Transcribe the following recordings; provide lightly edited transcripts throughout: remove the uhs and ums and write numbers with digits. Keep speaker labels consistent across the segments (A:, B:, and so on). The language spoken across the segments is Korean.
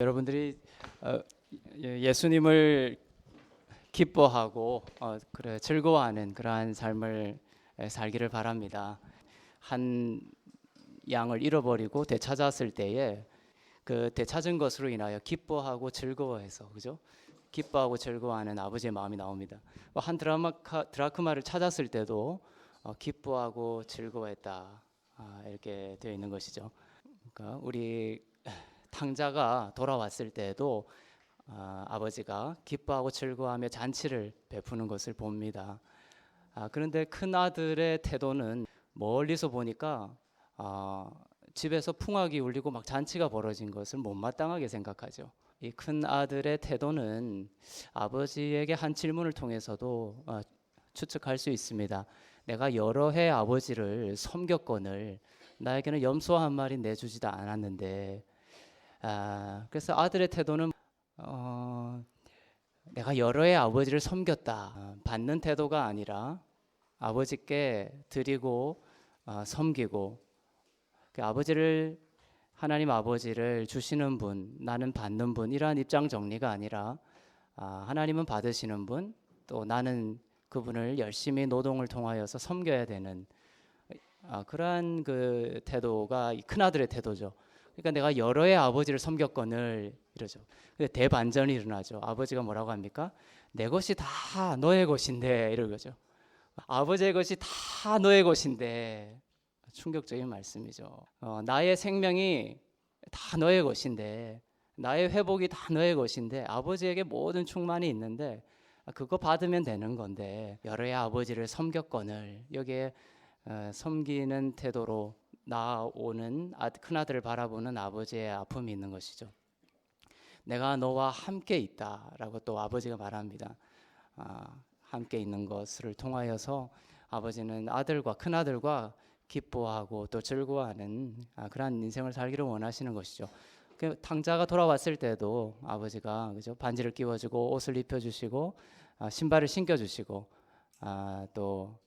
A: 여러분들이 예수님을 기뻐하고 즐거워하는 그러한 삶을 살기를 바랍니다. 한 양을 잃어버리고 되찾았을 때에 그 되찾은 것으로 인하여 기뻐하고 즐거워해서, 그죠? 기뻐하고 즐거워하는 아버지의 마음이 나옵니다. 한 드라크마를 찾았을 때도 기뻐하고 즐거워했다, 이렇게 되어 있는 것이죠. 그러니까 우리 탕자가 돌아왔을 때에도 아버지가 기뻐하고 즐거워하며 잔치를 베푸는 것을 봅니다. 그런데 큰 아들의 태도는 멀리서 보니까 집에서 풍악이 울리고 막 잔치가 벌어진 것을 못마땅하게 생각하죠. 이 큰 아들의 태도는 아버지에게 한 질문을 통해서도 추측할 수 있습니다. 내가 여러 해 아버지를 섬겼거늘 나에게는 염소 한 마리 내주지도 않았는데, 그래서 아들의 태도는 내가 여러 해 아버지를 섬겼다, 받는 태도가 아니라 아버지께 드리고 섬기고, 하나님 아버지를 주시는 분, 나는 받는 분, 이러한 입장 정리가 아니라 하나님은 받으시는 분, 또 나는 그분을 열심히 노동을 통하여서 섬겨야 되는 그러한 그 태도가 이 큰아들의 태도죠. 그러니까 내가 여러 해 아버지를 섬겼거늘 이러죠. 근데 대반전이 일어나죠. 아버지가 뭐라고 합니까? 내 것이 다 너의 것인데, 이러죠. 아버지의 것이 다 너의 것인데, 충격적인 말씀이죠. 나의 생명이 다 너의 것인데, 나의 회복이 다 너의 것인데, 아버지에게 모든 충만이 있는데 그거 받으면 되는 건데 여러 해 아버지를 섬겼거늘, 여기에 섬기는 태도로 나오는 큰아들을 바라보는 아버지의 아픔이 있는 것이죠. 내가 너와 함께 있다라고 또 아버지가 말합니다. 함께 있는 것을 통하여서 아버지는 큰아들과 기뻐하고 또 즐거워하는 그러한 인생을 살기를 원하시는 것이죠. 탕자가 돌아왔을 때도 아버지가, 그죠, 반지를 끼워주고 옷을 입혀주시고 신발을 신겨주시고 또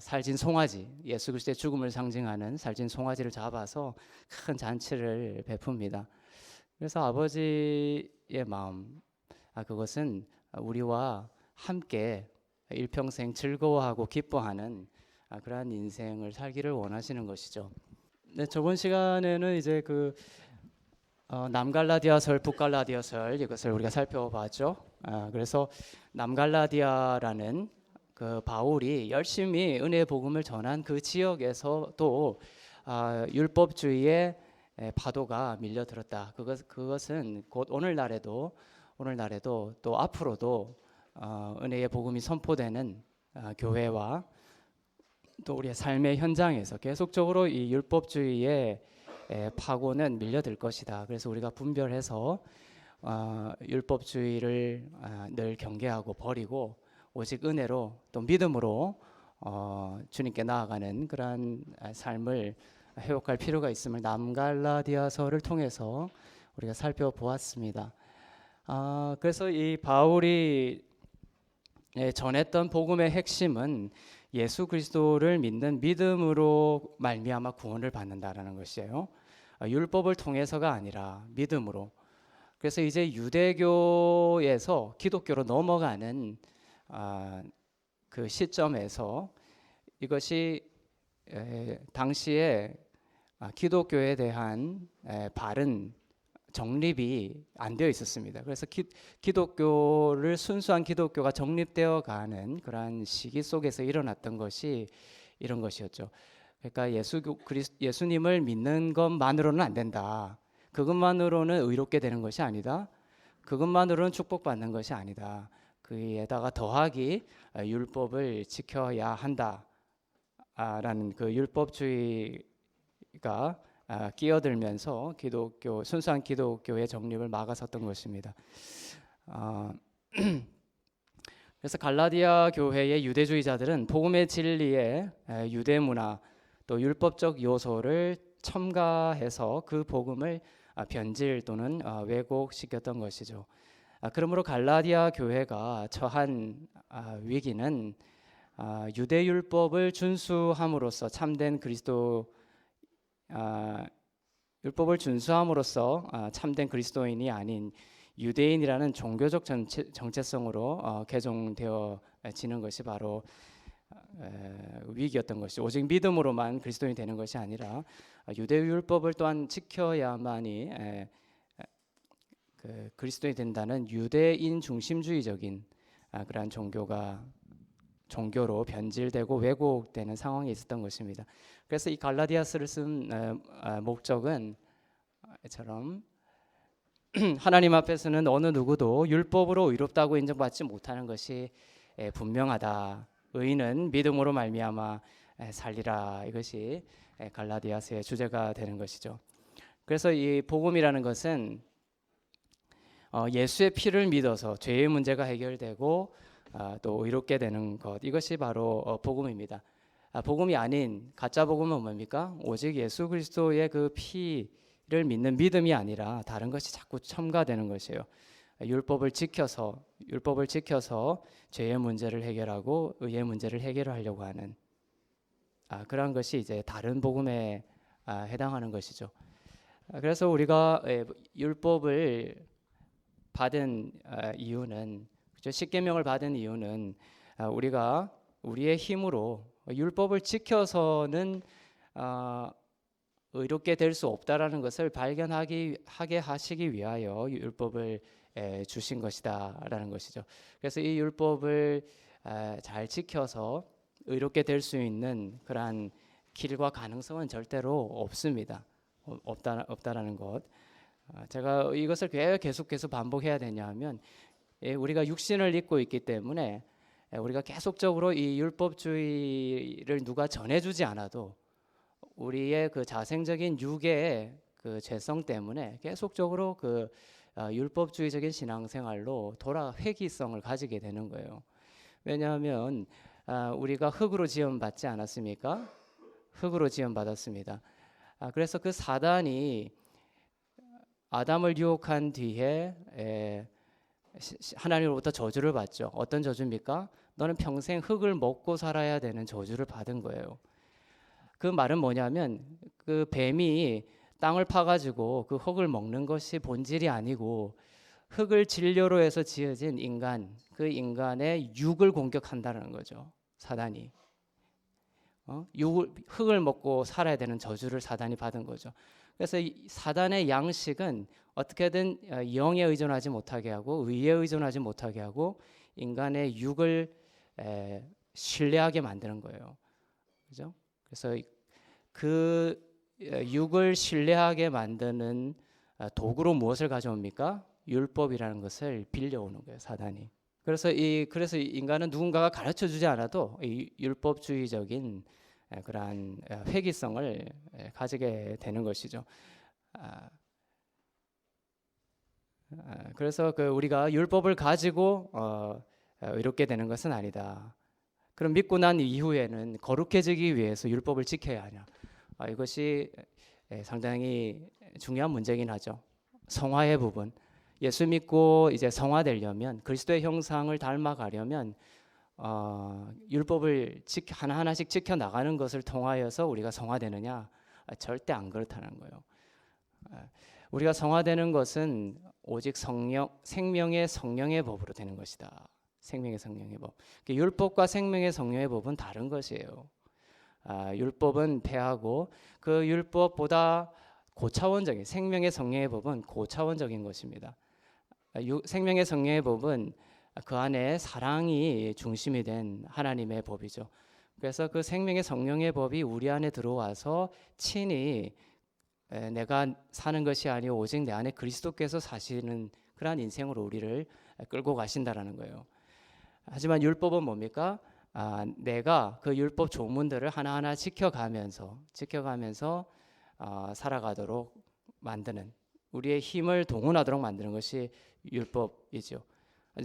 A: 살진 송아지, 예수 그리스도의 죽음을 상징하는 살진 송아지를 잡아서 큰 잔치를 베풉니다. 그래서 아버지의 마음, 그것은 우리와 함께 일평생 즐거워하고 기뻐하는 그러한 인생을 살기를 원하시는 것이죠. 네, 저번 시간에는 이제 남갈라디아설, 북갈라디아설, 이것을 우리가 살펴봤죠. 그래서 남갈라디아라는 그 바울이 열심히 은혜의 복음을 전한 그 지역에서도 율법주의의 파도가 밀려들었다. 그것은 곧 오늘날에도 또 앞으로도 은혜의 복음이 선포되는 교회와 또 우리의 삶의 현장에서 계속적으로 이 율법주의의 파고는 밀려들 것이다. 그래서 우리가 분별해서 율법주의를 늘 경계하고 버리고 오직 은혜로 또 믿음으로 주님께 나아가는 그러한 삶을 회복할 필요가 있음을 남갈라디아서를 통해서 우리가 살펴보았습니다. 그래서 이 바울이 전했던 복음의 핵심은 예수 그리스도를 믿는 믿음으로 말미암아 구원을 받는다라는 것이에요. 율법을 통해서가 아니라 믿음으로. 그래서 이제 유대교에서 기독교로 넘어가는 그 시점에서 이것이 당시에 기독교에 대한 바른 정립이 안 되어 있었습니다. 그래서 기독교를 순수한 기독교가 정립되어 가는 그러한 시기 속에서 일어났던 것이 이런 것이었죠. 그러니까 예수님을 믿는 것만으로는 안 된다. 그것만으로는 의롭게 되는 것이 아니다. 그것만으로는 축복받는 것이 아니다. 그에다가 더하기 율법을 지켜야 한다. 라는 그 율법주의가 끼어들면서 순수한 기독교의 정립을 막아섰던 것입니다. 그래서 갈라디아 교회의 유대주의자들은 복음의 진리에 유대 문화 또 율법적 요소를 첨가해서 그 복음을 변질 또는 왜곡시켰던 것이죠. 그러므로 갈라디아 교회가 처한 위기는 유대 율법을 준수함으로써 참된 그리스도 율법을 준수함으로써 참된 그리스도인이 아닌 유대인이라는 종교적 정체성으로 개종되어지는 것이 바로 위기였던 것이, 오직 믿음으로만 그리스도인이 되는 것이 아니라 유대 율법을 또한 지켜야만이 그 그리스도인이 된다는 유대인 중심주의적인 그러한 종교로 변질되고 왜곡되는 상황에 있었던 것입니다. 그래서 이 갈라디아서를 쓴 목적은 처럼 하나님 앞에서는 어느 누구도 율법으로 의롭다고 인정받지 못하는 것이 분명하다. 의인은 믿음으로 말미암아 살리라. 이것이 갈라디아서의 주제가 되는 것이죠. 그래서 이 복음이라는 것은 예수의 피를 믿어서 죄의 문제가 해결되고 또 의롭게 되는 것, 이것이 바로 복음입니다. 복음이 아닌 가짜 복음은 뭡니까? 오직 예수 그리스도의 그 피를 믿는 믿음이 아니라 다른 것이 자꾸 첨가되는 것이에요. 율법을 지켜서 죄의 문제를 해결하고 의의 문제를 해결하려고 하는 그런 것이 이제 다른 복음에 해당하는 것이죠. 그래서 우리가 율법을 받은 이유는, 십계명을 받은 이유는 우리가 우리의 힘으로 율법을 지켜서는 의롭게 될 수 없다라는 것을 발견하게 하시기 위하여 율법을 주신 것이다라는 것이죠. 그래서 이 율법을 잘 지켜서 의롭게 될 수 있는 그러한 길과 가능성은 절대로 없습니다. 없다라는 것. 제가 이것을 왜 계속 반복해야 되냐면 우리가 육신을 입고 있기 때문에 우리가 계속적으로 이 율법주의를 누가 전해주지 않아도 우리의 그 자생적인 육의 그 죄성 때문에 계속적으로 그 율법주의적인 신앙생활로 회귀성을 가지게 되는 거예요. 왜냐하면 우리가 흙으로 지음받지 않았습니까? 흙으로 지음받았습니다. 그래서 그 사단이 아담을 유혹한 뒤에 하나님으로부터 저주를 받죠. 어떤 저주입니까? 너는 평생 흙을 먹고 살아야 되는 저주를 받은 거예요. 그 말은 뭐냐면 그 뱀이 땅을 파가지고 그 흙을 먹는 것이 본질이 아니고 흙을 진료로 해서 지어진 인간, 그 인간의 육을 공격한다는 거죠. 사단이. 흙을 먹고 살아야 되는 저주를 사단이 받은 거죠. 그래서 이 사단의 양식은 어떻게든 영에 의존하지 못하게 하고 의에 의존하지 못하게 하고 인간의 육을 신뢰하게 만드는 거예요. 그죠? 그래서 그 육을 신뢰하게 만드는 도구로 무엇을 가져옵니까? 율법이라는 것을 빌려오는 거예요, 사단이. 그래서 인간은 누군가가 가르쳐 주지 않아도 이 율법주의적인 그러한 회귀성을 가지게 되는 것이죠. 그래서 우리가 율법을 가지고 의롭게 되는 것은 아니다. 그럼 믿고 난 이후에는 거룩해지기 위해서 율법을 지켜야 하냐? 이것이 상당히 중요한 문제긴 하죠. 성화의 부분. 예수 믿고 이제 성화되려면, 그리스도의 형상을 닮아가려면 율법을 하나하나씩 지켜 나가는 것을 통하여서 우리가 성화되느냐? 절대 안 그렇다는 거예요. 우리가 성화되는 것은 오직 생명의 성령의 법으로 되는 것이다. 생명의 성령의 법. 율법과 생명의 성령의 법은 다른 것이에요. 율법은 폐하고 그 율법보다 고차원적인 생명의 성령의 법은 고차원적인 것입니다. 생명의 성령의 법은 그 안에 사랑이 중심이 된 하나님의 법이죠. 그래서 그 생명의 성령의 법이 우리 안에 들어와서 친히 내가 사는 것이 아니오 오직 내 안에 그리스도께서 사시는 그러한 인생으로 우리를 끌고 가신다라는 거예요. 하지만 율법은 뭡니까? 내가 그 율법 조문들을 하나하나 지켜가면서 살아가도록 만드는, 우리의 힘을 동원하도록 만드는 것이 율법이죠.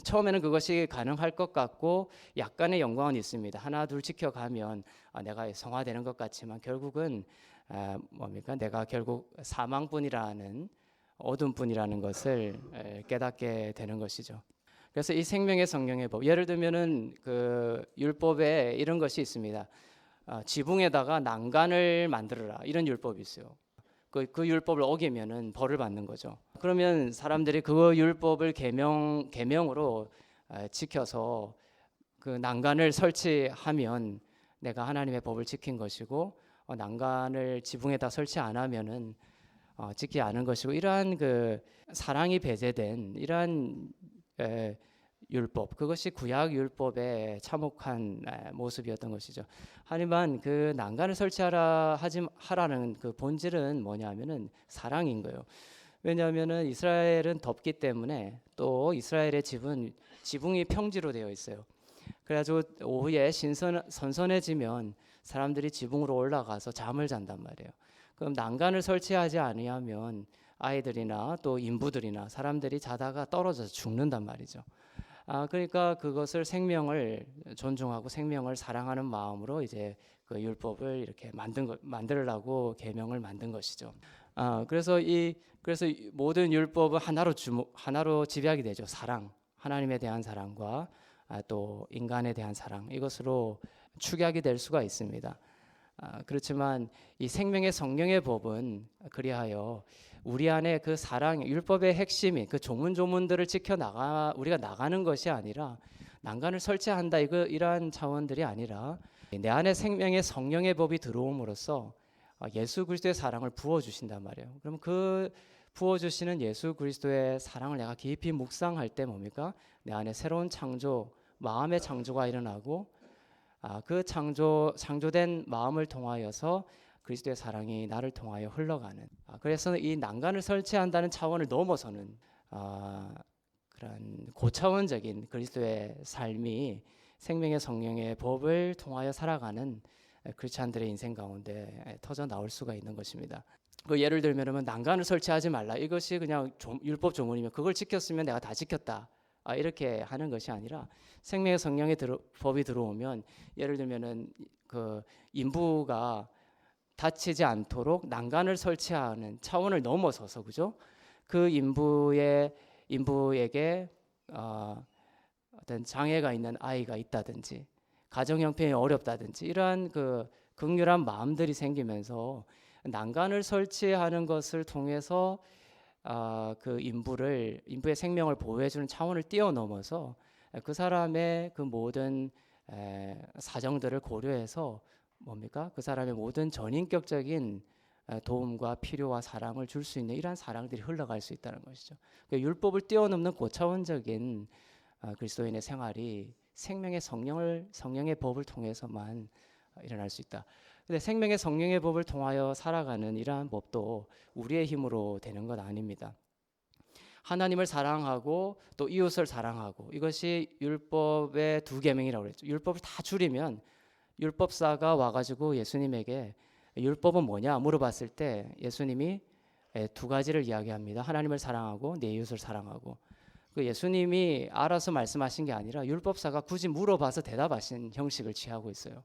A: 처음에는 그것이 가능할 것 같고 약간의 영광은 있습니다. 하나 둘 지켜가면 내가 성화되는 것 같지만 결국은 뭡니까? 내가 결국 사망뿐이라는, 어둠뿐이라는 것을 깨닫게 되는 것이죠. 그래서 이 생명의 성령의 법, 예를 들면은 그 율법에 이런 것이 있습니다. 지붕에다가 난간을 만들어라, 이런 율법이 있어요. 그 율법을 어기면은 벌을 받는 거죠. 그러면 사람들이 그 율법을 계명으로 지켜서 그 난간을 설치하면 내가 하나님의 법을 지킨 것이고, 난간을 지붕에다 설치 안 하면은 지키지 않은 것이고, 이러한 그 사랑이 배제된 이러한 율법, 그것이 구약 율법의 참혹한 모습이었던 것이죠. 하지만 그 난간을 하라는 그 본질은 뭐냐면은 사랑인 거예요. 왜냐하면은 이스라엘은 덥기 때문에, 또 이스라엘의 집은 지붕이 평지로 되어 있어요. 그래가지고 오후에 선선해지면 사람들이 지붕으로 올라가서 잠을 잔단 말이에요. 그럼 난간을 설치하지 아니하면 아이들이나 또 인부들이나 사람들이 자다가 떨어져서 죽는단 말이죠. 그러니까 그것을 생명을 존중하고 생명을 사랑하는 마음으로 이제 그 율법을 이렇게 만들려고 계명을 만든 것이죠. 그래서 모든 율법은 하나로 집약이 되죠. 사랑, 하나님에 대한 사랑과 또 인간에 대한 사랑, 이것으로 축약이 될 수가 있습니다. 그렇지만 이 생명의 성령의 법은 그리하여 우리 안에 그 사랑, 율법의 핵심이 그 조문들을 우리가 나가는 것이 아니라 난간을 설치한다, 이러한 차원들이 아니라 내 안에 생명의 성령의 법이 들어옴으로써 예수 그리스도의 사랑을 부어주신단 말이에요. 그럼 그 부어주시는 예수 그리스도의 사랑을 내가 깊이 묵상할 때 뭡니까? 내 안에 새로운 마음의 창조가 일어나고, 그 창조된 마음을 통하여서 그리스도의 사랑이 나를 통하여 흘러가는, 그래서 이 난간을 설치한다는 차원을 넘어서는 그런 고차원적인 그리스도의 삶이 생명의 성령의 법을 통하여 살아가는 크리스찬들의 인생 가운데 터져 나올 수가 있는 것입니다. 그 예를 들면 난간을 설치하지 말라, 이것이 그냥 율법 조문이면 그걸 지켰으면 내가 다 지켰다, 이렇게 하는 것이 아니라 생명의 성령의 법이 들어오면, 예를 들면은 그 인부가 다치지 않도록 난간을 설치하는 차원을 넘어서서, 그죠? 그 인부에게 어떤 장애가 있는 아이가 있다든지 가정 형편이 어렵다든지 이러한 그 극렬한 마음들이 생기면서 난간을 설치하는 것을 통해서 그 인부의 생명을 보호해주는 차원을 뛰어넘어서 그 사람의 그 모든 사정들을 고려해서 뭡니까? 그 사람의 모든 전인격적인 도움과 필요와 사랑을 줄 수 있는 이러한 사랑들이 흘러갈 수 있다는 것이죠. 그러니까 율법을 뛰어넘는 고차원적인 그리스도인의 생활이 생명의 성령의 법을 통해서만 일어날 수 있다. 근데 생명의 성령의 법을 통하여 살아가는 이러한 법도 우리의 힘으로 되는 것 아닙니다. 하나님을 사랑하고 또 이웃을 사랑하고, 이것이 율법의 두 계명이라고 그랬죠. 율법을 다 줄이면, 율법사가 와가지고 예수님에게 율법은 뭐냐 물어봤을 때 예수님이 두 가지를 이야기합니다. 하나님을 사랑하고 내 이웃을 사랑하고. 그 예수님이 알아서 말씀하신 게 아니라 율법사가 굳이 물어봐서 대답하신 형식을 취하고 있어요.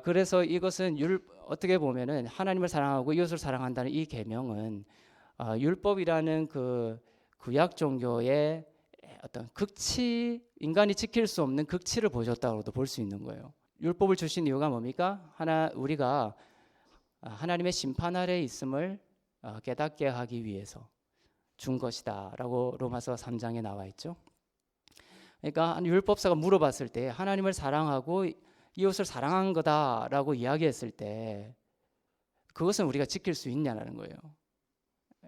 A: 그래서 이것은 어떻게 보면은 하나님을 사랑하고 이웃을 사랑한다는 이 계명은 율법이라는 그 구약 종교의 어떤 인간이 지킬 수 없는 극치를 보여줬다고도 볼 수 있는 거예요. 율법을 주신 이유가 뭡니까? 우리가 하나님의 심판 아래에 있음을 깨닫게 하기 위해서 준 것이다라고 로마서 3장에 나와 있죠. 그러니까 율법사가 물어봤을 때 하나님을 사랑하고 이웃을 사랑한 거다라고 이야기했을 때 그것은 우리가 지킬 수 있냐는 거예요.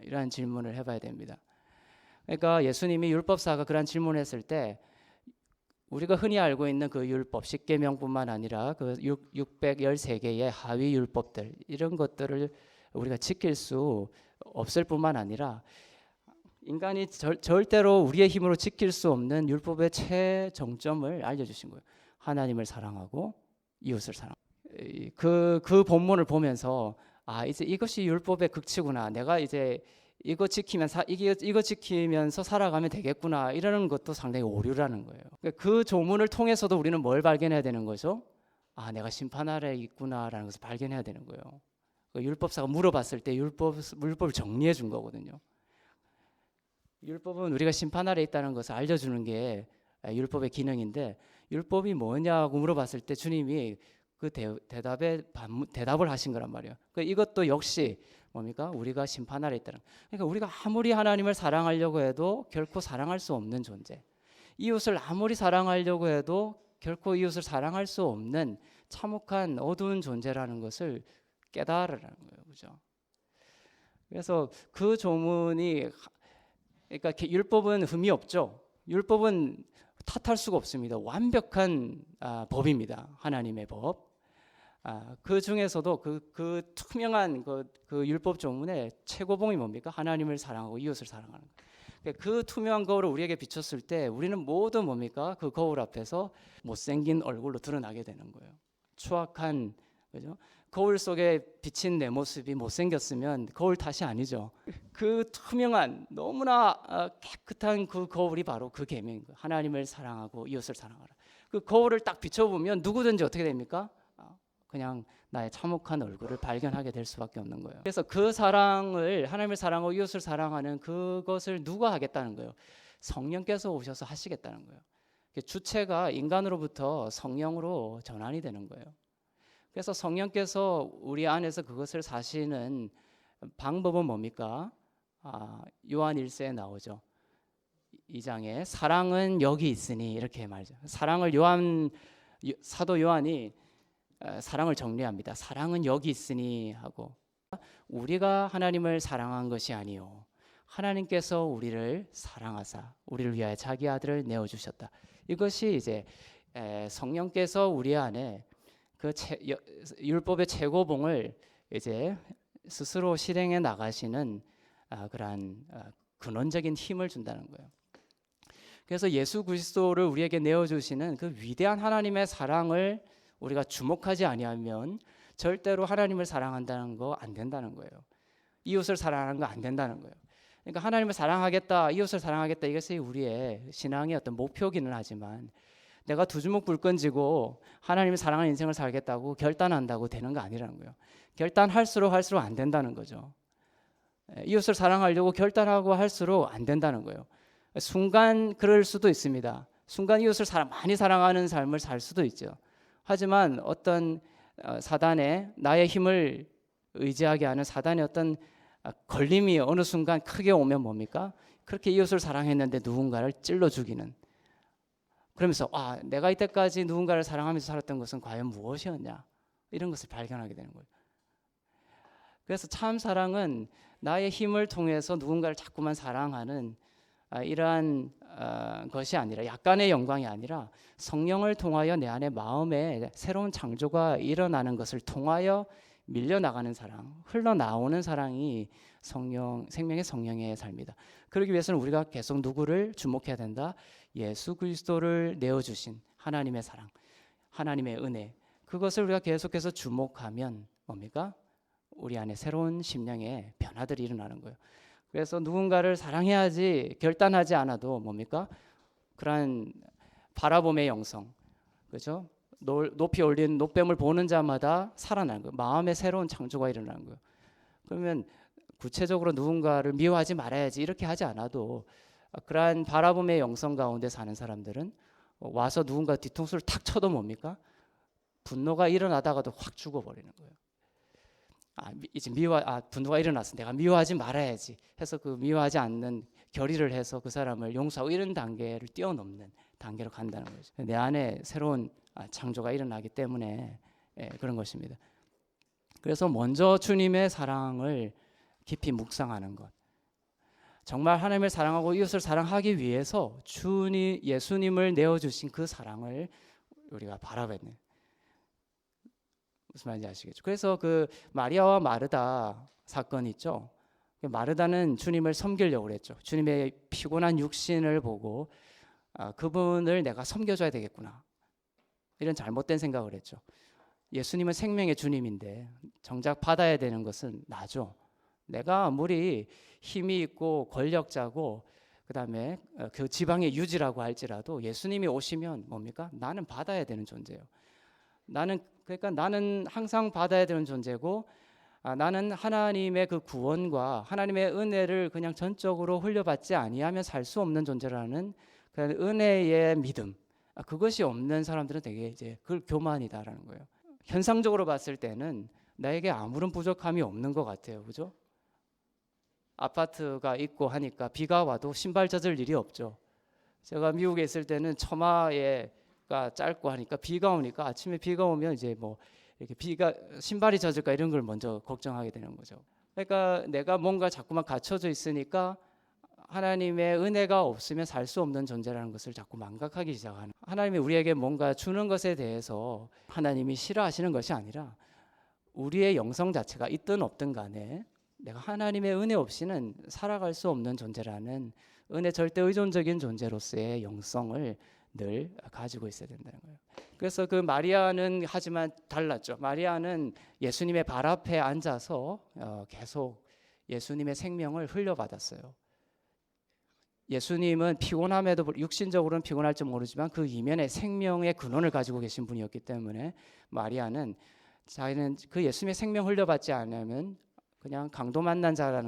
A: 이러한 질문을 해봐야 됩니다. 그러니까 예수님이 율법사가 그런 질문을 했을 때 우리가 흔히 알고 있는 그 율법 10계명뿐만 아니라 그 613개의 하위 율법들, 이런 것들을 우리가 지킬 수 없을 뿐만 아니라 인간이 절대로 우리의 힘으로 지킬 수 없는 율법의 최정점을 알려주신 거예요. 하나님을 사랑하고 이웃을 사랑. 그 본문을 보면서 이제 이것이 율법의 극치구나. 내가 이제 이거 지키면서 살아가면 되겠구나, 이러는 것도 상당히 오류라는 거예요. 그 조문을 통해서도 우리는 뭘 발견해야 되는 거죠? 내가 심판 아래에 있구나라는 것을 발견해야 되는 거예요. 율법사가 물어봤을 때 율법을 정리해 준 거거든요. 율법은 우리가 심판 아래에 있다는 것을 알려주는 게 율법의 기능인데, 율법이 뭐냐고 물어봤을 때 주님이 그 대답을 하신 거란 말이에요. 그러니까 이것도 역시 뭡니까? 우리가 심판 아래 있다는. 그러니까 우리가 아무리 하나님을 사랑하려고 해도 결코 사랑할 수 없는 존재. 이웃을 아무리 사랑하려고 해도 결코 이웃을 사랑할 수 없는 참혹한 어두운 존재라는 것을 깨달으라는 거예요. 그죠? 그래서 그 조문이, 그러니까 율법은 흠이 없죠. 율법은 탓할 수가 없습니다. 완벽한 법입니다. 하나님의 법. 그 중에서도 그 투명한 그 율법 조문의 최고봉이 뭡니까? 하나님을 사랑하고 이웃을 사랑하는 것. 그 투명한 거울을 우리에게 비췄을 때 우리는 모두 뭡니까? 그 거울 앞에서 못생긴 얼굴로 드러나게 되는 거예요. 추악한, 그죠? 거울 속에 비친 내 모습이 못생겼으면 거울 탓이 아니죠. 그 투명한 너무나 깨끗한 그 거울이 바로 그 계명인 거예요. 하나님을 사랑하고 이웃을 사랑하라. 그 거울을 딱 비춰보면 누구든지 어떻게 됩니까? 그냥 나의 참혹한 얼굴을 발견하게 될 수밖에 없는 거예요. 그래서 그 사랑을, 하나님을 사랑하고 이웃을 사랑하는 그것을 누가 하겠다는 거예요? 성령께서 오셔서 하시겠다는 거예요. 주체가 인간으로부터 성령으로 전환이 되는 거예요. 그래서 성령께서 우리 안에서 그것을 사시는 방법은 뭡니까? 요한 1세에 나오죠. 2장에 사랑은 여기 있으니 이렇게 말이죠. 사랑을 사도 요한이 사랑을 정리합니다. 사랑은 여기 있으니 하고, 우리가 하나님을 사랑한 것이 아니요 하나님께서 우리를 사랑하사 우리를 위하여 자기 아들을 내어 주셨다. 이것이 이제 성령께서 우리 안에 그 율법의 최고봉을 이제 스스로 실행해 나가시는 그러한 근원적인 힘을 준다는 거예요. 그래서 예수 그리스도를 우리에게 내어 주시는 그 위대한 하나님의 사랑을 우리가 주목하지 아니하면 절대로 하나님을 사랑한다는 거 안 된다는 거예요. 이웃을 사랑하는 거 안 된다는 거예요. 그러니까 하나님을 사랑하겠다, 이웃을 사랑하겠다, 이것이 우리의 신앙의 어떤 목표기는 하지만 내가 두 주먹 불끈 쥐고 하나님을 사랑하는 인생을 살겠다고 결단한다고 되는 거 아니라는 거예요. 결단할수록 안 된다는 거죠. 이웃을 사랑하려고 결단하고 할수록 안 된다는 거예요. 순간 그럴 수도 있습니다. 순간 이웃을 많이 사랑하는 삶을 살 수도 있죠. 하지만 어떤 사단의, 나의 힘을 의지하게 하는 사단의 어떤 걸림이 어느 순간 크게 오면 뭡니까? 그렇게 이웃을 사랑했는데 누군가를 찔러 죽이는, 그러면서 내가 이때까지 누군가를 사랑하면서 살았던 것은 과연 무엇이었냐, 이런 것을 발견하게 되는 거예요. 그래서 참 사랑은 나의 힘을 통해서 누군가를 자꾸만 사랑하는 이러한 것이 아니라, 약간의 영광이 아니라 성령을 통하여 내 안에 마음에 새로운 창조가 일어나는 것을 통하여 밀려나가는 사랑, 흘러나오는 사랑이 생명의 성령의 삶이다. 그러기 위해서는 우리가 계속 누구를 주목해야 된다? 예수 그리스도를 내어주신 하나님의 사랑, 하나님의 은혜, 그것을 우리가 계속해서 주목하면 뭡니까? 우리 안에 새로운 심령의 변화들이 일어나는 거예요. 그래서 누군가를 사랑해야지 결단하지 않아도 뭡니까? 그러한 바라봄의 영성, 그렇죠? 높이 올린 노뱀을 보는 자마다 살아나는 거예요. 마음에 새로운 창조가 일어나는 거예요. 그러면 구체적으로 누군가를 미워하지 말아야지 이렇게 하지 않아도 그러한 바라봄의 영성 가운데 사는 사람들은 와서 누군가 뒤통수를 탁 쳐도 뭡니까? 분노가 일어나다가도 확 죽어버리는 거예요. 이제 분노가 일어났어, 내가 미워하지 말아야지 해서 그 미워하지 않는 결의를 해서 그 사람을 용서하고 이런 단계를 뛰어넘는 단계로 간다는 거죠. 내 안에 새로운 창조가 일어나기 때문에 그런 것입니다. 그래서 먼저 주님의 사랑을 깊이 묵상하는 것, 정말 하나님을 사랑하고 이웃을 사랑하기 위해서 예수님을 내어주신 그 사랑을 우리가 바라봐야 돼요. 무슨 말인지 아시겠죠? 그래서 그 마리아와 마르다 사건 있죠. 마르다는 주님을 섬기려고 그랬죠. 주님의 피곤한 육신을 보고 그분을 내가 섬겨줘야 되겠구나, 이런 잘못된 생각을 했죠. 예수님은 생명의 주님인데 정작 받아야 되는 것은 나죠. 내가 아무리 힘이 있고 권력자고 그다음에 그 지방의 유지라고 할지라도 예수님이 오시면 뭡니까? 나는 받아야 되는 존재예요. 그러니까 나는 항상 받아야 되는 존재고, 나는 하나님의 그 구원과 하나님의 은혜를 그냥 전적으로 흘려받지 아니하면 살 수 없는 존재라는 그 은혜의 믿음, 그것이 없는 사람들은 되게 이제 그걸 교만이다라는 거예요. 현상적으로 봤을 때는 나에게 아무런 부족함이 없는 것 같아요. 그죠? 아파트가 있고 하니까 비가 와도 신발 젖을 일이 없죠. 제가 미국에 있을 때는 처마가 짧고 하니까 비가 오니까 아침에 비가 오면 이제 뭐 이렇게 비가 신발이 젖을까 이런 걸 먼저 걱정하게 되는 거죠. 그러니까 내가 뭔가 자꾸만 갇혀져 있으니까 하나님의 은혜가 없으면 살 수 없는 존재라는 것을 자꾸 망각하기 시작하는, 하나님이 우리에게 뭔가 주는 것에 대해서 하나님이 싫어하시는 것이 아니라 우리의 영성 자체가 있든 없든 간에 내가 하나님의 은혜 없이는 살아갈 수 없는 존재라는 은혜 절대 의존적인 존재로서의 영성을 늘 가지고 있어야 된다는 거예요. 그래서 그 마리아는 하지만 달랐죠. 마리아는 예수님의 발 앞에 앉아서 계속 예수님의 생명을 흘려받았어요. 예수님은 피곤함에도 육신적으로는 피곤할지 모르지만 그 이면에 생명의 근원을 가지고 계신 분이었기 때문에 마리아는 자기는 그 예수님의 생명 흘려받지 않으면 그냥 강도 만난 자,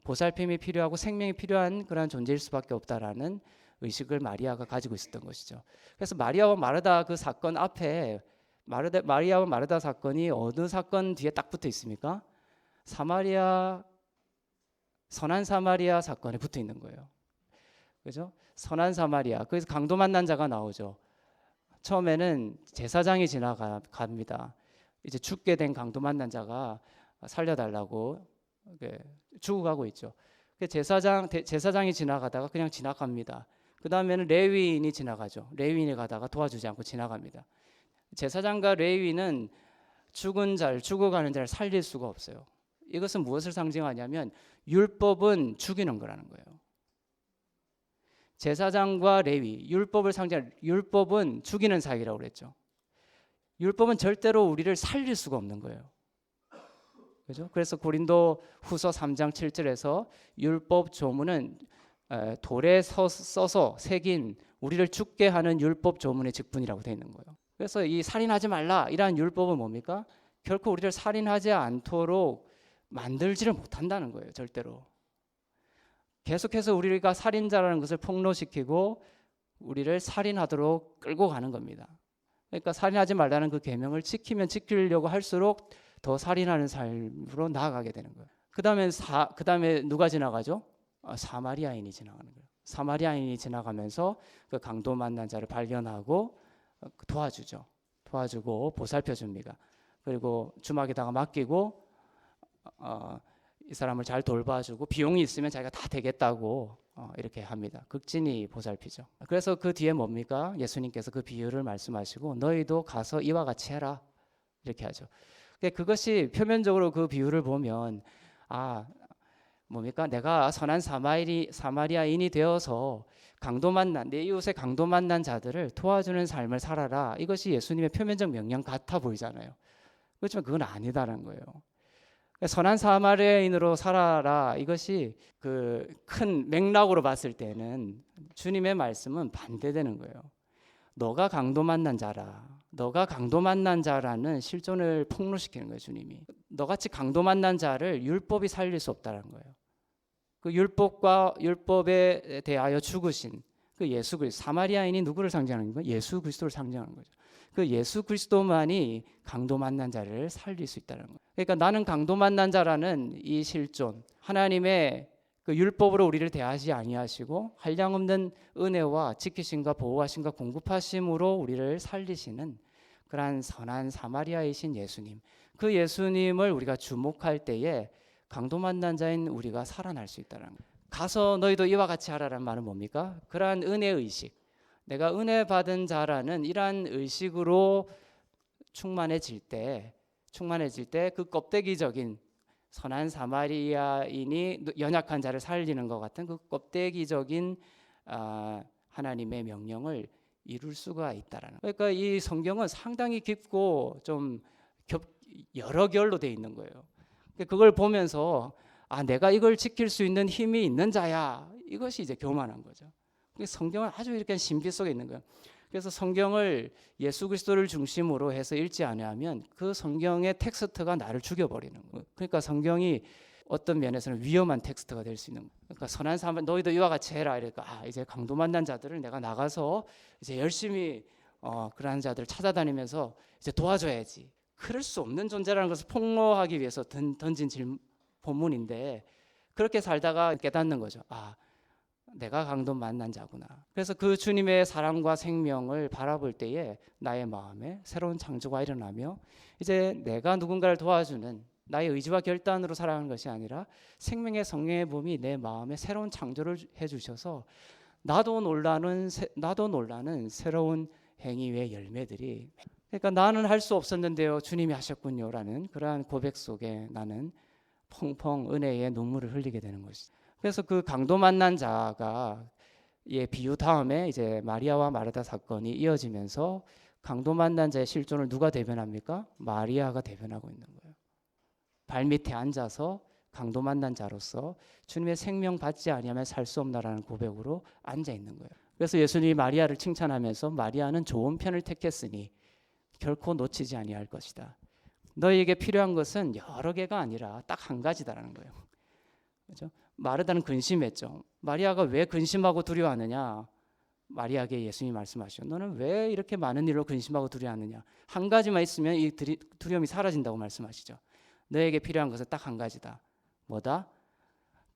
A: 보살핌이 필요하고 생명이 필요한 그런 존재일 수밖에 없다라는 의식을 마리아가 가지고 있었던 것이죠. 그래서 마리아와 마르다 그 사건 앞에 마리아와 마르다 사건이 어느 사건 뒤에 딱 붙어 있습니까? 선한 사마리아 사건에 붙어 있는 거예요. 그죠? 선한 사마리아. 그래서 강도 만난 자가 나오죠. 처음에는 제사장이 지나갑니다. 이제 죽게 된 강도 만난 자가 살려달라고 죽어가고 있죠. 제사장이 지나가다가 그냥 지나갑니다. 그 다음에는 레위인이 지나가죠. 레위인이 가다가 도와주지 않고 지나갑니다. 제사장과 레위인은 죽어가는 자를 살릴 수가 없어요. 이것은 무엇을 상징하냐면 율법은 죽이는 거라는 거예요. 제사장과 레위, 율법은 죽이는 사역이라고 그랬죠. 율법은 절대로 우리를 살릴 수가 없는 거예요. 그죠? 그래서 고린도 후서 3장 7절에서 율법 조문은 돌에 써서 새긴 우리를 죽게 하는 율법 조문의 직분이라고 되어 있는 거예요. 그래서 이 살인하지 말라 이러한 율법은 뭡니까? 결코 우리를 살인하지 않도록 만들지를 못한다는 거예요. 절대로. 계속해서 우리가 살인자라는 것을 폭로시키고 우리를 살인하도록 끌고 가는 겁니다. 그러니까 살인하지 말라는 그 계명을 지키려고 할수록 더 살인하는 삶으로 나아가게 되는 거예요. 그다음에 누가 지나가죠? 사마리아인이 지나가는 거예요. 사마리아인이 지나가면서 그 강도 만난 자를 발견하고 도와주고 보살펴 줍니다. 그리고 주막에다가 맡기고 이 사람을 잘 돌봐주고 비용이 있으면 자기가 다 되겠다고 이렇게 합니다. 극진히 보살피죠. 그래서 그 뒤에 뭡니까? 예수님께서 그 비유를 말씀하시고 너희도 가서 이와 같이 해라 이렇게 하죠. 그것이 표면적으로 그 비유를 보면 뭡니까? 내가 선한 사마리아인이 되어서 내 이웃의 강도 만난 자들을 도와주는 삶을 살아라. 이것이 예수님의 표면적 명령 같아 보이잖아요. 그렇지만 그건 아니다라는 거예요. 선한 사마리아인으로 살아라. 이것이 그 큰 맥락으로 봤을 때는 주님의 말씀은 반대되는 거예요. 너가 강도 만난 자라는 실존을 폭로시키는 거예요. 주님이 너같이 강도 만난 자를 율법이 살릴 수 없다는 거예요. 그 율법에 대하여 죽으신 그 예수 그리스도, 사마리아인이 누구를 상징하는 거예요? 예수 그리스도를 상징하는 거죠. 그 예수 그리스도만이 강도 만난 자를 살릴 수 있다는 거예요. 그러니까 나는 강도 만난 자라는 이 실존, 하나님의 그 율법으로 우리를 대하지 아니하시고 한량없는 은혜와 지키심과 보호하심과 공급하심으로 우리를 살리시는 그러한 선한 사마리아이신 예수님, 그 예수님을 우리가 주목할 때에 강도 만난 자인 우리가 살아날 수 있다는 거예요. 가서 너희도 이와 같이 하라는 말은 뭡니까? 그러한 은혜의식, 내가 은혜 받은 자라는 이러한 의식으로 충만해질 때 그 껍데기적인 선한 사마리아인이 연약한 자를 살리는 것 같은 그 껍데기적인 하나님의 명령을 이룰 수가 있다라는. 그러니까 이 성경은 상당히 깊고 좀 여러 결로 되어 있는 거예요. 그걸 보면서 내가 이걸 지킬 수 있는 힘이 있는 자야. 이것이 이제 교만한 거죠. 성경은 아주 이렇게 신비 속에 있는 거예요. 그래서 성경을 예수 그리스도를 중심으로 해서 읽지 않으면 그 성경의 텍스트가 나를 죽여버리는 거예요. 그러니까 성경이 어떤 면에서는 위험한 텍스트가 될 수 있는 거예요. 그러니까 선한 사람 너희도 이와 같이 해라. 이러니까 이제 강도 만난 자들을 내가 나가서 이제 열심히 그러한 자들을 찾아다니면서 이제 도와줘야지. 그럴 수 없는 존재라는 것을 폭로하기 위해서 던진 본문인데, 그렇게 살다가 깨닫는 거죠. 내가 강도 만난 자구나. 그래서 그 주님의 사랑과 생명을 바라볼 때에 나의 마음에 새로운 창조가 일어나며, 이제 내가 누군가를 도와주는 나의 의지와 결단으로 살아가는 것이 아니라 생명의 성령의 몸이 내 마음에 새로운 창조를 해주셔서 나도 놀라는 새로운 행위의 열매들이, 그러니까 나는 할 수 없었는데요 주님이 하셨군요라는 그러한 고백 속에 나는 펑펑 은혜의 눈물을 흘리게 되는 것이죠. 그래서 그 강도 만난 자가 비유 다음에 이제 마리아와 마르다 사건이 이어지면서 강도 만난 자의 실존을 누가 대변합니까? 마리아가 대변하고 있는 거예요. 발밑에 앉아서 강도 만난 자로서 주님의 생명 받지 아니하면 살 수 없나라는 고백으로 앉아 있는 거예요. 그래서 예수님이 마리아를 칭찬하면서 마리아는 좋은 편을 택했으니 결코 놓치지 아니할 것이다. 너희에게 필요한 것은 여러 개가 아니라 딱 한 가지다라는 거예요. 그렇죠? 마르다는 근심했죠. 마리아가 왜 근심하고 두려워하느냐? 마리아에게 예수님이 말씀하시죠. 너는 왜 이렇게 많은 일로 근심하고 두려워하느냐? 한 가지만 있으면 이 두려움이 사라진다고 말씀하시죠. 너에게 필요한 것은 딱 한 가지다. 뭐다?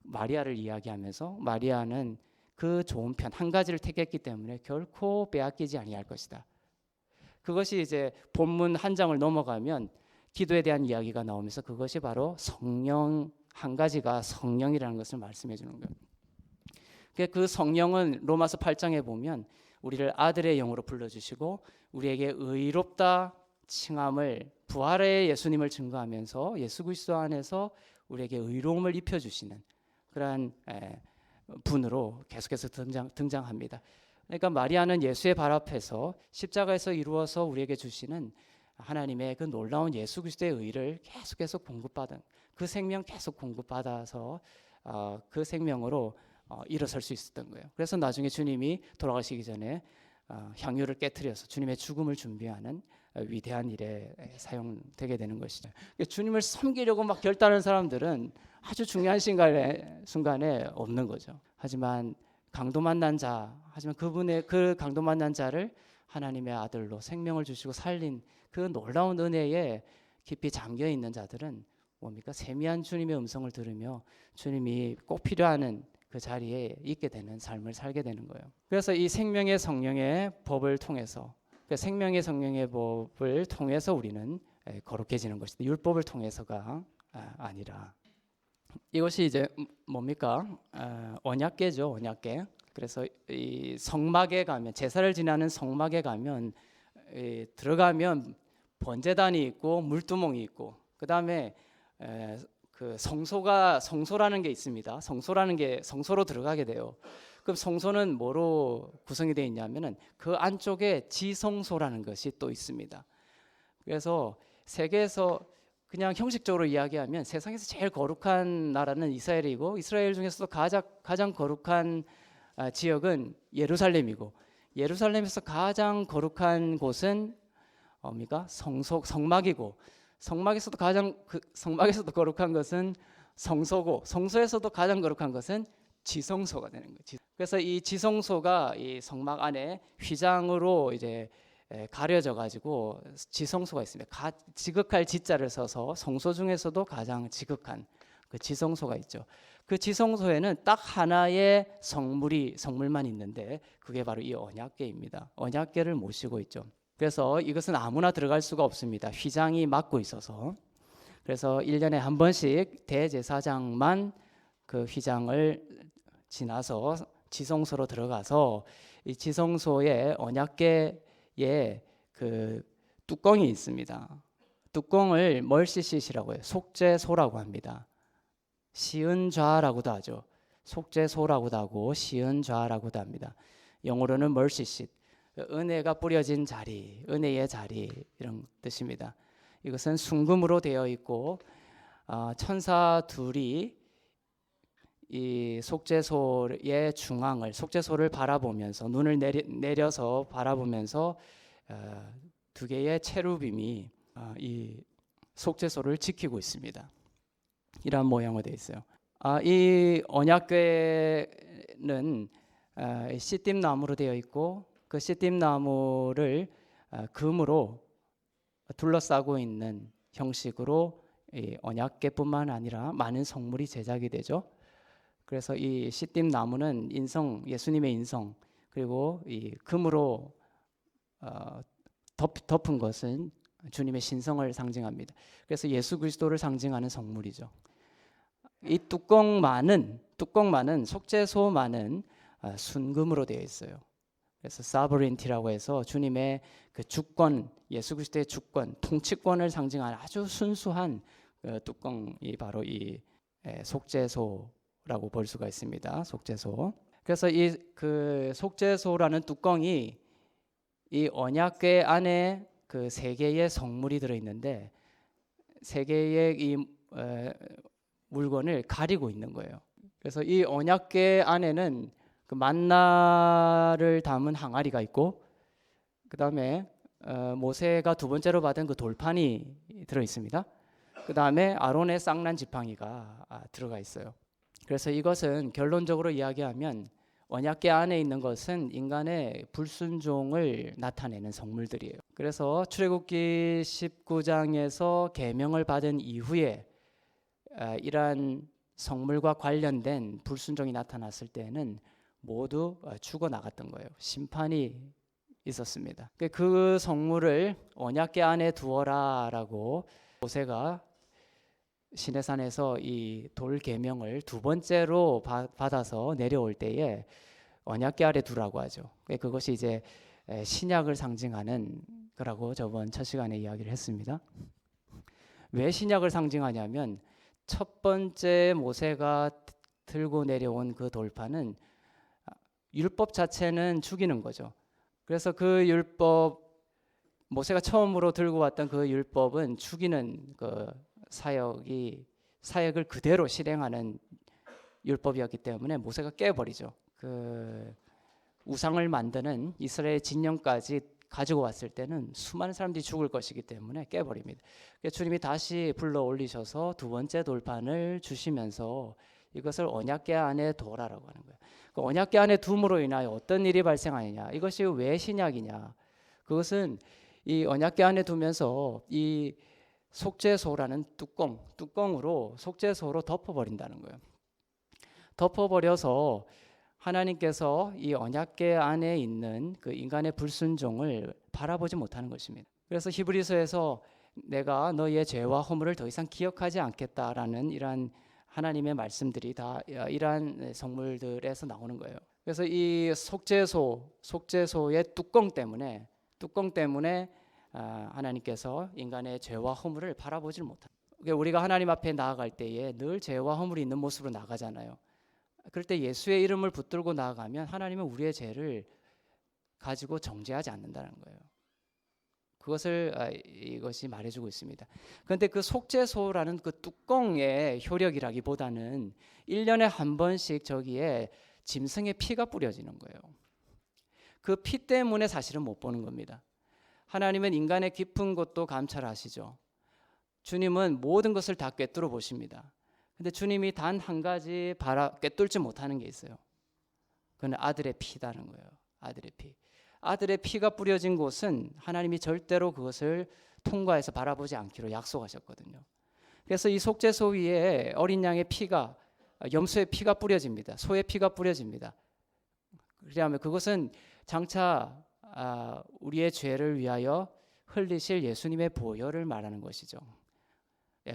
A: 마리아를 이야기하면서 마리아는 그 좋은 편 한 가지를 택했기 때문에 결코 빼앗기지 아니할 것이다. 그것이 이제 본문 한 장을 넘어가면 기도에 대한 이야기가 나오면서 그것이 바로 성령, 한 가지가 성령이라는 것을 말씀해 주는 거예요. 그 성령은 로마서 8장에 보면 우리를 아들의 영으로 불러주시고 우리에게 의롭다 칭함을, 부활의 예수님을 증거하면서 예수 그리스도 안에서 우리에게 의로움을 입혀주시는 그러한 분으로 계속해서 등장합니다. 그러니까 마리아는 예수의 발 앞에서 십자가에서 이루어서 우리에게 주시는 하나님의 그 놀라운 예수 그리스도의 의를 계속해서 공급받은, 그 생명 계속 공급받아서 그 생명으로 일어설 수 있었던 거예요. 그래서 나중에 주님이 돌아가시기 전에 향유를 깨트려서 주님의 죽음을 준비하는 위대한 일에 사용되게 되는 것이죠. 주님을 섬기려고 막 결단하는 사람들은 아주 중요한 순간에 없는 거죠. 하지만 강도 만난 자, 하지만 그 강도 만난 자를 하나님의 아들로 생명을 주시고 살린 그 놀라운 은혜에 깊이 잠겨 있는 자들은 뭡니까? 세미한 주님의 음성을 들으며 주님이 꼭 필요한 그 자리에 있게 되는 삶을 살게 되는 거예요. 그래서 이 생명의 성령의 법을 통해서, 생명의 성령의 법을 통해서 우리는 거룩해지는 것이다. 율법을 통해서가 아니라. 이것이 이제 뭡니까? 언약궤죠, 언약궤. 그래서 이 성막에 가면, 제사를 지내는 성막에 가면 들어가면 번제단이 있고 물두멍이 있고, 그 다음에 그 성소라는 게 있습니다. 성소로 들어가게 돼요. 그럼 성소는 뭐로 구성이 되어 있냐면은 그 안쪽에 지성소라는 것이 또 있습니다. 그래서 세계에서 그냥 형식적으로 이야기하면 세상에서 제일 거룩한 나라는 이스라엘이고, 이스라엘 중에서도 가장 거룩한 지역은 예루살렘이고, 예루살렘에서 가장 거룩한 곳은 뭡니까? 성막이고, 성막에서도 거룩한 것은 성소고, 성소에서도 가장 거룩한 것은 지성소가 되는 거죠. 그래서 이 지성소가 이 성막 안에 휘장으로 이제 가려져 가지고 지성소가 있습니다. 지극할 지자를 써서 성소 중에서도 가장 지극한 그 지성소가 있죠. 그 지성소에는 딱 하나의 성물만 있는데 그게 바로 이 언약궤입니다. 언약궤를 모시고 있죠. 그래서 이것은 아무나 들어갈 수가 없습니다. 휘장이 막고 있어서. 그래서 1년에 한 번씩 대제사장만 그 휘장을 지나서 지성소로 들어가서 이 지성소의 언약궤에 그 뚜껑이 있습니다. 뚜껑을 멀시싯이라고 해요. 속죄소라고 합니다. 시은좌라고도 하죠. 속죄소라고도 하고 시은좌라고도 합니다. 영어로는 멀시싯, 은혜가 뿌려진 자리, 은혜의 자리, 이런 뜻입니다. 이것은 순금으로 되어 있고 천사 둘이 이 속죄소의 중앙을, 속죄소를 바라보면서 눈을 내려서 바라보면서 두 개의 체루빔이 이 속죄소를 지키고 있습니다. 이런 모양으로 되어 있어요. 이 언약궤는 시띠 나무로 되어 있고 그 시띠임 나무를 금으로 둘러싸고 있는 형식으로 이 언약궤뿐만 아니라 많은 성물이 제작이 되죠. 그래서 이 시띠임 나무는 예수님의 인성, 그리고 이 금으로 덮은 것은 주님의 신성을 상징합니다. 그래서 예수 그리스도를 상징하는 성물이죠. 이 뚜껑만은 속죄소만은 순금으로 되어 있어요. 그래서 사버린티라고 해서 주님의 그 주권, 예수 그리스도의 주권, 통치권을 상징하는 아주 순수한 뚜껑이 바로 이 속죄소라고 볼 수가 있습니다. 속죄소. 그래서 이 그 속죄소라는 뚜껑이 이 언약궤 안에 그 세 개의 성물이 들어 있는데 세 개의 이 물건을 가리고 있는 거예요. 그래서 이 언약궤 안에는 그 만나를 담은 항아리가 있고, 그 다음에 모세가 두 번째로 받은 그 돌판이 들어 있습니다. 그 다음에 아론의 쌍난 지팡이가 들어가 있어요. 그래서 이것은 결론적으로 이야기하면 언약궤 안에 있는 것은 인간의 불순종을 나타내는 성물들이에요. 그래서 출애굽기 19장에서 계명을 받은 이후에 이러한 성물과 관련된 불순종이 나타났을 때는 모두 죽어 나갔던 거예요. 심판이 있었습니다. 그 성물을 언약궤 안에 두어라라고 모세가 시내산에서 이 돌 계명을 두 번째로 받아서 내려올 때에 언약궤 아래 두라고 하죠. 그것이 이제 신약을 상징하는 거라고 저번 첫 시간에 이야기를 했습니다. 왜 신약을 상징하냐면 첫 번째 모세가 들고 내려온 그 돌판은 율법 자체는 죽이는 거죠. 그래서 그 율법, 모세가 처음으로 들고 왔던 그 율법은 죽이는 그 사역을 그대로 실행하는 율법이었기 때문에 모세가 깨버리죠. 그 우상을 만드는 이스라엘 진영까지 가지고 왔을 때는 수많은 사람들이 죽을 것이기 때문에 깨버립니다. 주님이 다시 불러 올리셔서 두 번째 돌판을 주시면서 이것을 언약궤 안에 둬라라고 하는 거예요. 그 언약궤 안에 둠으로 인하여 어떤 일이 발생하느냐? 이것이 왜 신약이냐? 그것은 이 언약궤 안에 두면서 이 속죄소라는 뚜껑으로 속죄소로 덮어버린다는 거예요. 덮어버려서 하나님께서 이 언약궤 안에 있는 그 인간의 불순종을 바라보지 못하는 것입니다. 그래서 히브리서에서 내가 너의 죄와 허물을 더 이상 기억하지 않겠다라는 이러한 하나님의 말씀들이 다 이러한 성물들에서 나오는 거예요. 그래서 이 속죄소의 뚜껑 때문에 하나님께서 인간의 죄와 허물을 바라보질 못합니다. 우리가 하나님 앞에 나아갈 때에 늘 죄와 허물이 있는 모습으로 나가잖아요. 그럴 때 예수의 이름을 붙들고 나아가면 하나님은 우리의 죄를 가지고 정죄하지 않는다는 거예요. 그것을 이것이 말해주고 있습니다. 그런데 그 속죄소라는 그 뚜껑의 효력이라기보다는 1년에 한 번씩 저기에 짐승의 피가 뿌려지는 거예요. 그 피 때문에 사실은 못 보는 겁니다. 하나님은 인간의 깊은 것도 감찰하시죠. 주님은 모든 것을 다 꿰뚫어 보십니다. 근데 주님이 단 한 가지 꿰뚫지 못하는 게 있어요. 그건 아들의 피다는 거예요. 아들의 피. 아들의 피가 뿌려진 곳은 하나님이 절대로 그것을 통과해서 바라보지 않기로 약속하셨거든요. 그래서 이 속죄소 위에 어린 양의 피가, 염소의 피가 뿌려집니다. 소의 피가 뿌려집니다. 그러면 그것은 장차 우리의 죄를 위하여 흘리실 예수님의 보혈을 말하는 것이죠.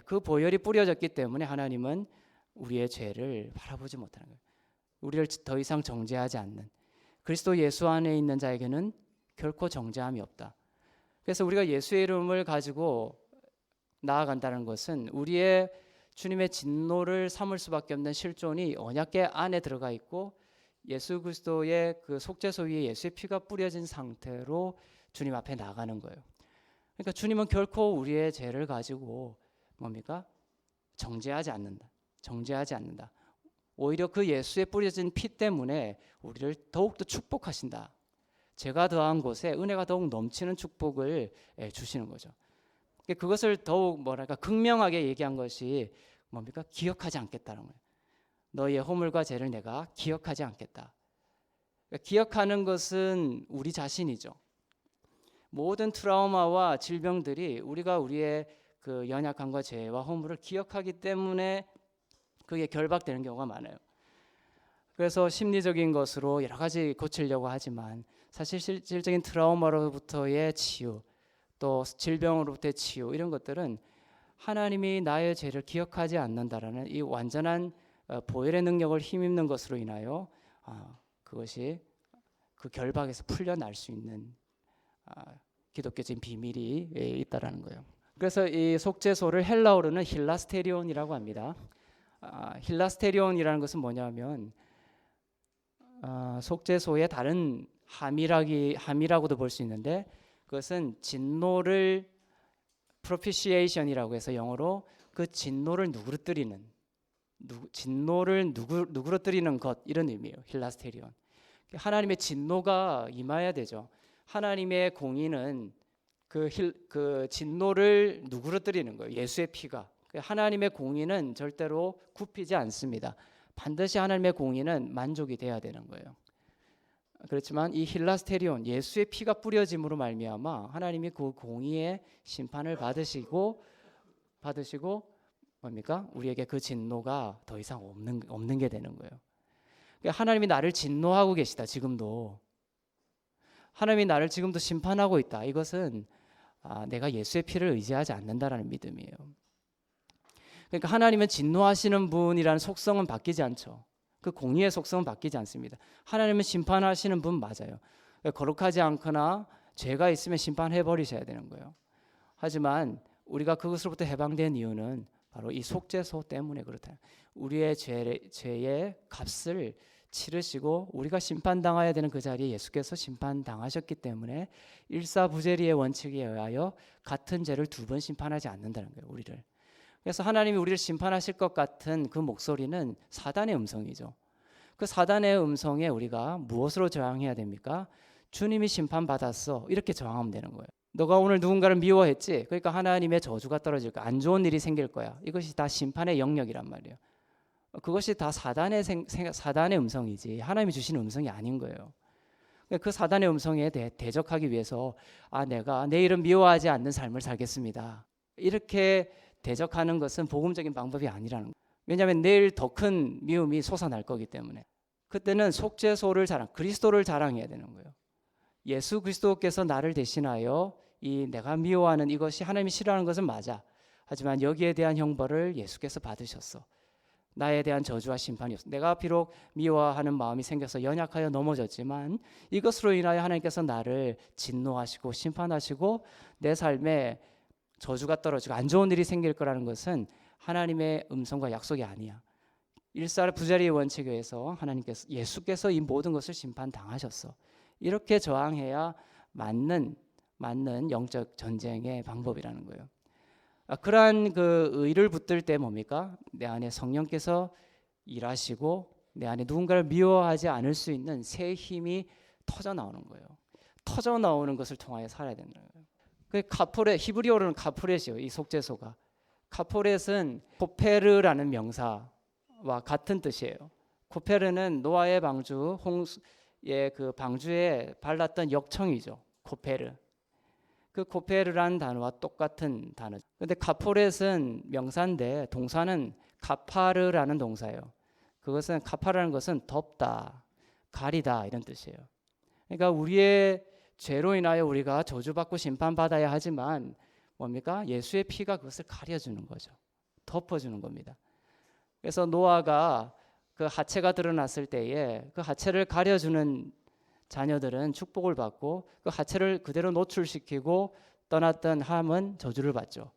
A: 그 보혈이 뿌려졌기 때문에 하나님은 우리의 죄를 바라보지 못하는 거예요. 우리를 더 이상 정죄하지 않는, 그리스도 예수 안에 있는 자에게는 결코 정죄함이 없다. 그래서 우리가 예수의 이름을 가지고 나아간다는 것은 우리의 주님의 진노를 삼을 수밖에 없는 실존이 언약궤 안에 들어가 있고 예수 그리스도의 그 속죄소 위에 예수의 피가 뿌려진 상태로 주님 앞에 나가는 거예요. 그러니까 주님은 결코 우리의 죄를 가지고 뭡니까? 정죄하지 않는다. 오히려 그 예수의 뿌려진 피 때문에 우리를 더욱더 축복하신다. 제가 더한 곳에 은혜가 더욱 넘치는 축복을 주시는 거죠. 그것을 더욱 극명하게 얘기한 것이 뭡니까? 기억하지 않겠다는 거예요. 너의 허물과 죄를 내가 기억하지 않겠다. 기억하는 것은 우리 자신이죠. 모든 트라우마와 질병들이 우리가 우리의 그 연약함과 죄와 허물을 기억하기 때문에 그게 결박되는 경우가 많아요. 그래서 심리적인 것으로 여러 가지 고치려고 하지만 사실 실질적인 트라우마로부터의 치유, 또 질병으로부터의 치유, 이런 것들은 하나님이 나의 죄를 기억하지 않는다라는 이 완전한 보혈의 능력을 힘입는 것으로 인하여 그것이 그 결박에서 풀려날 수 있는 기독교적인 비밀이 있다라는 거예요. 그래서 이 속죄소를 헬라어로는 힐라스테리온이라고 합니다. 힐라스테리온이라는 것은 뭐냐면 속죄소의 다른 함이라고도 볼 수 있는데, 그것은 진노를 propitiation이라고 해서 영어로 그 진노를 누그러뜨리는 것, 이런 의미예요. 힐라스테리온. 하나님의 진노가 임해야 되죠. 하나님의 공의는 그 진노를 누그러뜨리는 거예요. 예수의 피가. 하나님의 공의는 절대로 굽히지 않습니다. 반드시 하나님의 공의는 만족이 돼야 되는 거예요. 그렇지만 이 힐라스테리온, 예수의 피가 뿌려짐으로 말미암아 하나님이 그 공의의 심판을 받으시고 뭡니까? 우리에게 그 진노가 더 이상 없는 게 되는 거예요. 하나님이 나를 진노하고 계시다. 지금도 하나님이 나를 지금도 심판하고 있다. 이것은 내가 예수의 피를 의지하지 않는다라는 믿음이에요. 그러니까 하나님은 진노하시는 분이라는 속성은 바뀌지 않죠. 그 공의의 속성은 바뀌지 않습니다. 하나님은 심판하시는 분 맞아요. 거룩하지 않거나 죄가 있으면 심판해 버리셔야 되는 거예요. 하지만 우리가 그것으로부터 해방된 이유는 바로 이 속죄소 때문에 그렇다. 우리의 죄의 값을 치르시고 우리가 심판당해야 되는 그 자리에 예수께서 심판당하셨기 때문에 일사부재리의 원칙에 의하여 같은 죄를 두 번 심판하지 않는다는 거예요. 우리를. 그래서 하나님이 우리를 심판하실 것 같은 그 목소리는 사단의 음성이죠. 그 사단의 음성에 우리가 무엇으로 저항해야 됩니까? 주님이 심판받았어, 이렇게 저항하면 되는 거예요. 너가 오늘 누군가를 미워했지? 그러니까 하나님의 저주가 떨어질 거야. 안 좋은 일이 생길 거야. 이것이 다 심판의 영역이란 말이에요. 그것이 다 사단의 음성이지 하나님이 주시는 음성이 아닌 거예요. 그 사단의 음성에 대적하기 위해서 내가 내일은 미워하지 않는 삶을 살겠습니다, 이렇게 대적하는 것은 복음적인 방법이 아니라는 거예요. 왜냐하면 내일 더 큰 미움이 솟아날 거기 때문에. 그때는 속죄소를 그리스도를 자랑해야 되는 거예요. 예수 그리스도께서 나를 대신하여 이 내가 미워하는 이것이 하나님이 싫어하는 것은 맞아. 하지만 여기에 대한 형벌을 예수께서 받으셨어. 나에 대한 저주와 심판이 없어. 내가 비록 미워하는 마음이 생겨서 연약하여 넘어졌지만 이것으로 인하여 하나님께서 나를 진노하시고 심판하시고 내 삶에 저주가 떨어지고 안 좋은 일이 생길 거라는 것은 하나님의 음성과 약속이 아니야. 일사부재리의 원칙에 의해서 예수께서 이 모든 것을 심판당하셨어. 이렇게 저항해야 맞는 영적 전쟁의 방법이라는 거예요. 그러한 그 의를 붙들 때 뭡니까? 내 안에 성령께서 일하시고 내 안에 누군가를 미워하지 않을 수 있는 새 힘이 터져 나오는 거예요. 터져 나오는 것을 통하여 살아야 된다는 거예요. 그 카포렛, 히브리어로는 카포렛이요. 이 속죄소가. 카포렛은 코페르라는 명사와 같은 뜻이에요. 코페르는 노아의 방주 홍수의 그 방주에 발랐던 역청이죠. 코페르. 그 코페르라는 단어와 똑같은 단어. 근데 카포렛은 명사인데 동사는 카파르라는 동사예요. 그것은 카파르라는 것은 덮다, 가리다, 이런 뜻이에요. 그러니까 우리의 죄로 인하여 우리가 저주받고 심판받아야 하지만 뭡니까? 예수의 피가 그것을 가려주는 거죠. 덮어주는 겁니다. 그래서 노아가 그 하체가 드러났을 때에 그 하체를 가려주는 자녀들은 축복을 받고 그 하체를 그대로 노출시키고 떠났던 함은 저주를 받죠.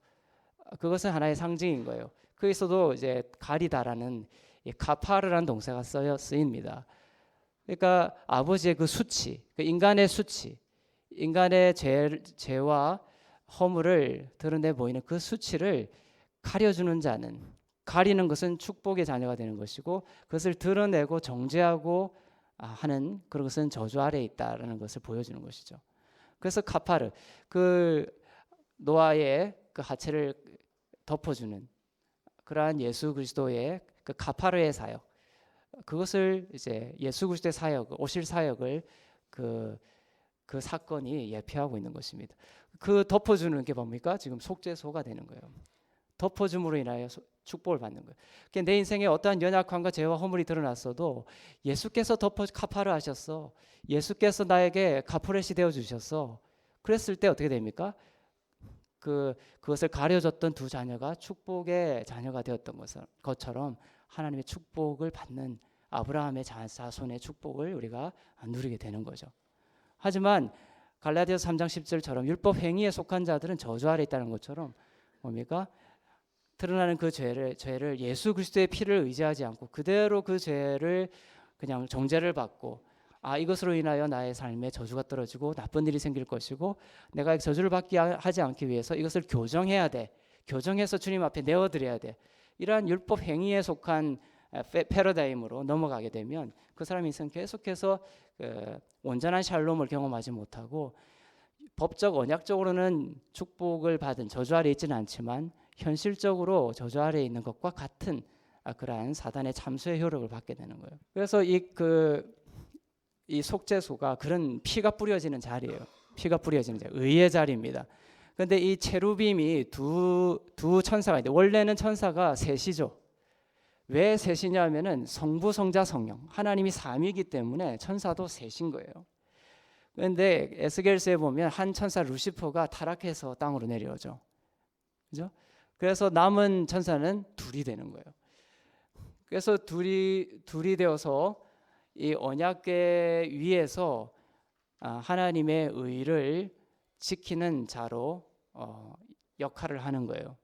A: 그것은 하나의 상징인 거예요. 거기서도 이제 가리다라는 카파르라는 동사가 쓰입니다. 그러니까 아버지의 그 수치, 그 인간의 수치, 인간의 죄와 허물을 드러내 보이는 그 수치를 가려주는 자는, 가리는 것은 축복의 자녀가 되는 것이고 그것을 드러내고 정죄하고 하는 그런 것은 저주 아래에 있다라는 것을 보여주는 것이죠. 그래서 카파르, 그 노아의 그 하체를 덮어주는 그러한 예수 그리스도의 그 카파르의 사역, 그것을 이제 예수 그리스도의 사역, 오실 사역을 그 사건이 예표하고 있는 것입니다. 그 덮어주는 게 뭡니까? 지금 속죄소가 되는 거예요. 덮어줌으로 인하여 축복을 받는 거예요. 그러니까 내 인생에 어떠한 연약함과 죄와 허물이 드러났어도 예수께서 카파를 하셨어. 예수께서 나에게 카프렛이 되어 주셨어. 그랬을 때 어떻게 됩니까? 그것을 가려졌던 두 자녀가 축복의 자녀가 되었던 것처럼 하나님의 축복을 받는 아브라함의 자손의 축복을 우리가 누리게 되는 거죠. 하지만 갈라디아서 3장 10절처럼 율법 행위에 속한 자들은 저주 아래 있다는 것처럼 뭡니까? 드러나는 그 죄를 예수 그리스도의 피를 의지하지 않고 그대로 그 죄를 그냥 정죄를 받고 이것으로 인하여 나의 삶에 저주가 떨어지고 나쁜 일이 생길 것이고 내가 저주를 받게 하지 않기 위해서 이것을 교정해야 돼. 교정해서 주님 앞에 내어드려야 돼. 이러한 율법 행위에 속한 패러다임으로 넘어가게 되면 그 사람 인생 계속해서 온전한 샬롬을 경험하지 못하고 법적 언약적으로는 축복을 받은 저주 아래 있지는 않지만 현실적으로 저주 아래 있는 것과 같은 그러한 사단의 참수의 효력을 받게 되는 거예요. 그래서 이 속죄소가 그런 피가 뿌려지는 자리예요. 피가 뿌려지는 자리, 의의 자리입니다. 그런데 이 체루빔이 두 천사가 있는데 원래는 천사가 셋이죠. 왜 셋이냐면은 성부, 성자, 성령 하나님이 삼위이기 때문에 천사도 셋인 거예요. 그런데 에스겔서에 보면 한 천사 루시퍼가 타락해서 땅으로 내려오죠. 그죠? 그래서 남은 천사는 둘이 되는 거예요. 그래서 둘이 되어서 이 언약궤 위에서 하나님의 의를 지키는 자로 역할을 하는 거예요.